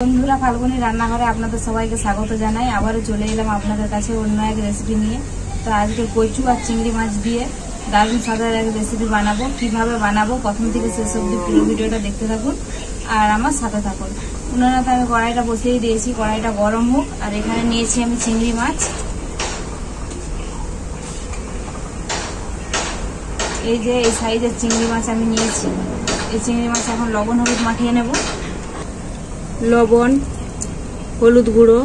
বন্ধুরা, ফাল্গুনী রান্নাঘরে আপনাদের সবাইকে স্বাগত জানাই। আবারও চলে এলাম আপনাদের কাছে অন্য এক রেসিপি নিয়ে। তো আজকে কচু আর চিংড়ি মাছ দিয়ে দারুণ স্বাদের এক রেসিপি বানাবো। কিভাবে বানাবো প্রথম থেকে শেষ অবধি পুরো ভিডিওটা দেখতে থাকুন আর আমার সাথে থাকুন। উনুনেতে আমি কড়াইটা বসিয়ে দিয়েছি, কড়াইটা গরম হোক। আর এখানে নিয়েছি আমি চিংড়ি মাছ। এই যে এই সাইজের চিংড়ি মাছ আমি নিয়েছি। এই চিংড়ি মাছ এখন লবণ হলুদ মাখিয়ে নেব। লবণ, হলুদ গুঁড়ো।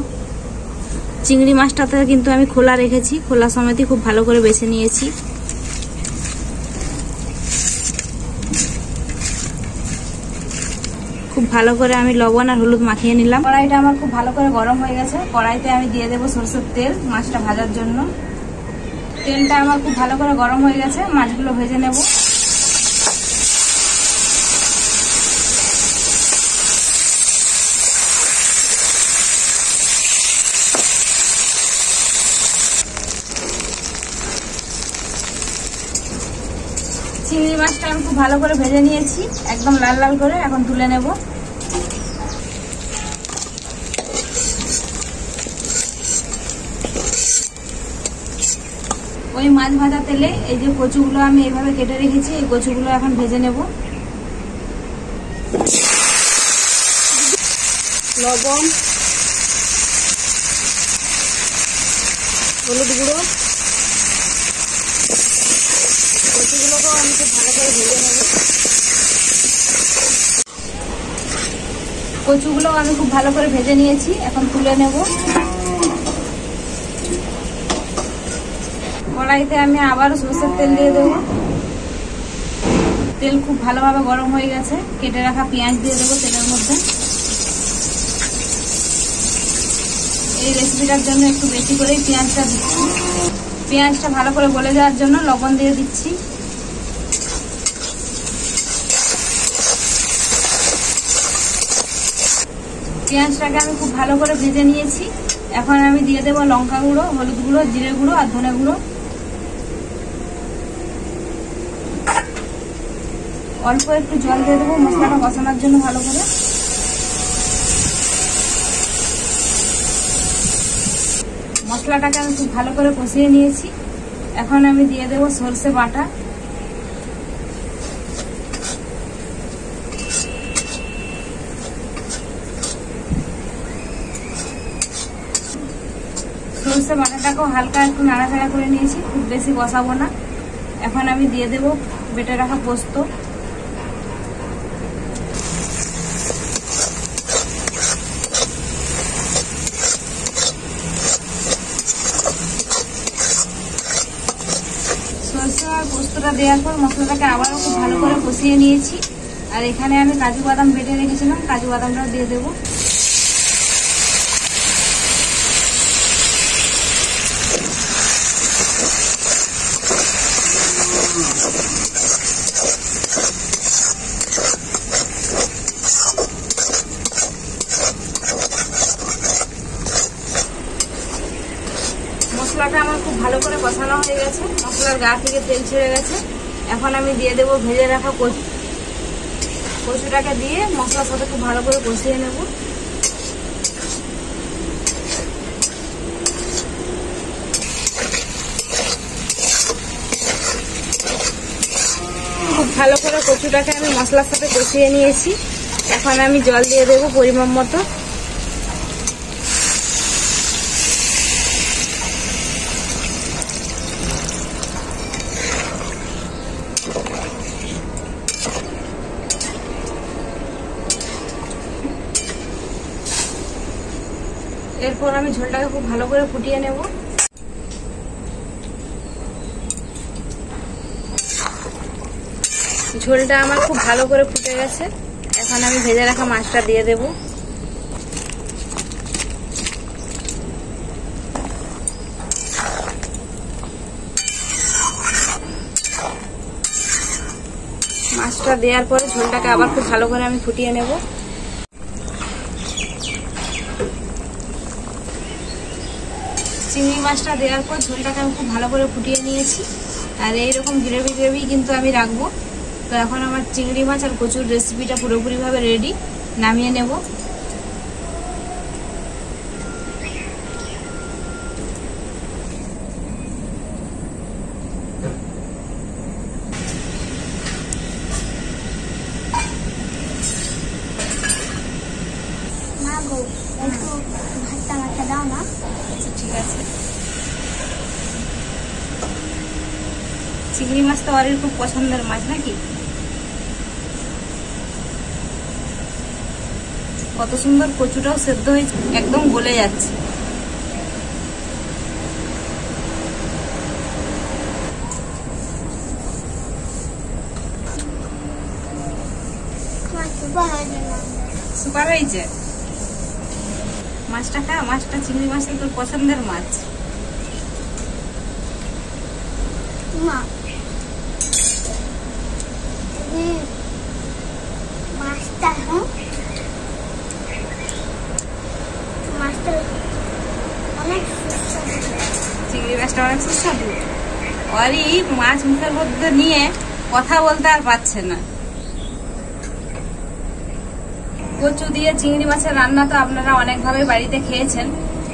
চিংড়ি মাছটাতে কিন্তু আমি খোলা রেখেছি, খোলা সমেতই খুব ভালো করে বেছে নিয়েছি। খুব ভালো করে আমি লবণ আর হলুদ মাখিয়ে নিলাম। কড়াইটা আমার খুব ভালো করে গরম হয়ে গেছে। কড়াইতে আমি দিয়ে দেবো সরষের তেল মাছটা ভাজার জন্য। তেলটা আমার খুব ভালো করে গরম হয়ে গেছে, মাছগুলো ভেজে নেব। চিংড়ি মাছটা আমি খুব ভালো করে ভেজে নিয়েছি, একদম লাল লাল করে। এখন তুলে নেব। ওই মাছ ভাজা তেলে এই যে কচুগুলো আমি এইভাবে কেটে রেখেছি, এই কচুগুলো এখন ভেজে নেব। লবণ, হলুদ গুঁড়ো, কচুগুলোকেও আমি খুব ভালো করে ভেজে নেব। কচুগুলো আমি খুব ভালো করে ভেজে নিয়েছি, এখন তুলে নেব। কড়াইতে আমি আবারও সরষের তেল দিয়ে দেবো। তেল খুব ভালোভাবে গরম হয়ে গেছে। কেটে রাখা পেঁয়াজ দিয়ে দেবো তেলের মধ্যে। এই রেসিপিটার জন্য একটু বেশি করেই পেঁয়াজটা দিচ্ছি। পেঁয়াজটা ভালো করে গলে যাওয়ার জন্য লবণ দিয়ে দিচ্ছি। পেঁয়াজটাকে আমি খুব ভালো করে ভেজে নিয়েছি। এখন আমি দিয়ে দেবো লঙ্কা গুঁড়ো, হলুদ গুঁড়ো, জিরে গুঁড়ো আর ধনে গুঁড়ো। অল্প একটু জল দিয়ে দেবো মশলাটা কষানোর জন্য ভালো করে। মশলাটাকে আমি খুব ভালো করে কষিয়ে নিয়েছি। এখন আমি দিয়ে দেবো সরষে বাটা। সরষে বাটাটাকেও হালকা একটু নাড়াচাড়া করে নিয়েছি, খুব বেশি কষাবো না। এখন আমি দিয়ে দেবো বেটে রাখা পোস্ত। সরষে আর পোস্তটা দেওয়ার পর মশলাটাকে আবারও খুব ভালো করে কষিয়ে নিয়েছি। আর এখানে আমি কাজু বাদাম বেটে রেখেছিলাম, কাজু বাদামটাও দিয়ে দেবো। মশলাটা আমার খুব ভালো করে কষানো হয়ে গেছে, মশলার গা থেকে তেল ছেড়ে গেছে। এখন আমি দিয়ে দেবো ভেজে রাখা কচুটাকে দিয়ে মশলার সাথে খুব ভালো করে কষিয়ে নেব। খুব ভালো করে কচুটাকে আমি মশলার সাথে কষিয়ে নিয়েছি। এখন আমি জল দিয়ে দেবো পরিমাণ মতো। এরপর আমি ঝোলটাকে খুব ভালো করে ফুটিয়ে নেব। ঝোলটা আমার খুব ভালো করে ফুটে গেছে। এখন আমি ভেজে রাখা মাছটা দিয়ে দেব। মাছটা দেওয়ার পরে ঝোলটাকে আবার খুব ভালো করে আমি ফুটিয়ে নেব। চিংড়ি মাছটা দেওয়ার পর ঝোলটাকে আমি খুব ভালো করে ফুটিয়ে নিয়েছি। আর এইরকম গ্রেভি গ্রেভি কিন্তু আমি রাখবো। তো এখন আমার চিংড়ি মাছ আর কচুর রেসিপিটা পুরোপুরিভাবে রেডি, নামিয়ে নেব। গো একটু ভাতটা দাও না। আচ্ছা ঠিক আছে। চিংড়ি মাছ তো আর খুব পছন্দের মাছ নাকি? কত সুন্দর কচুটাও সেদ্ধ হয়েছে, একদম গলে যাচ্ছে। সুপার হয়েছে মাছটা। খা মাছটা, চিংড়ি মাছটা তোর পছন্দের মাছ। মাছটা অনেক সুস্বাদু, চিংড়ি মাছটা অনেক সুস্বাদু। ওরই মাছ মুখের মধ্যে নিয়ে কথা বলতে আর পারছে না। কচু দিয়ে চিংড়ি মাছের রান্না তো আপনারা অনেকভাবে বাড়িতে খেয়েছেন,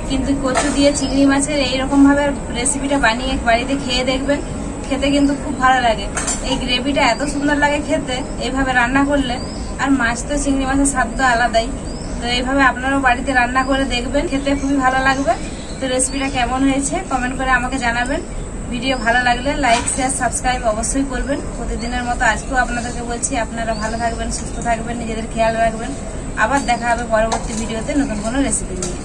কিন্তু কচু দিয়ে চিংড়ি মাছের এইরকম ভাবে রেসিপিটা বানিয়ে বাড়িতে খেয়ে দেখবেন, খেতে কিন্তু খুব ভালো লাগে। এই গ্রেভিটা এত সুন্দর লাগে খেতে এইভাবে রান্না করলে। আর মাছ তো চিংড়ি মাছের স্বাদ তো আলাদাই। তো এইভাবে আপনারাও বাড়িতে রান্না করে দেখবেন, খেতে খুবই ভালো লাগবে। তো রেসিপিটা কেমন হয়েছে কমেন্ট করে আমাকে জানাবেন। ভিডিও ভালো লাগলে লাইক, শেয়ার, সাবস্ক্রাইব অবশ্যই করবেন। প্রতিদিনের মতো আজকেও আপনাদেরকে বলছি, আপনারা ভালো থাকবেন, সুস্থ থাকবেন, নিজেদের খেয়াল রাখবেন। আবার দেখা হবে পরবর্তী ভিডিওতে নতুন কোনো রেসিপি নিয়ে।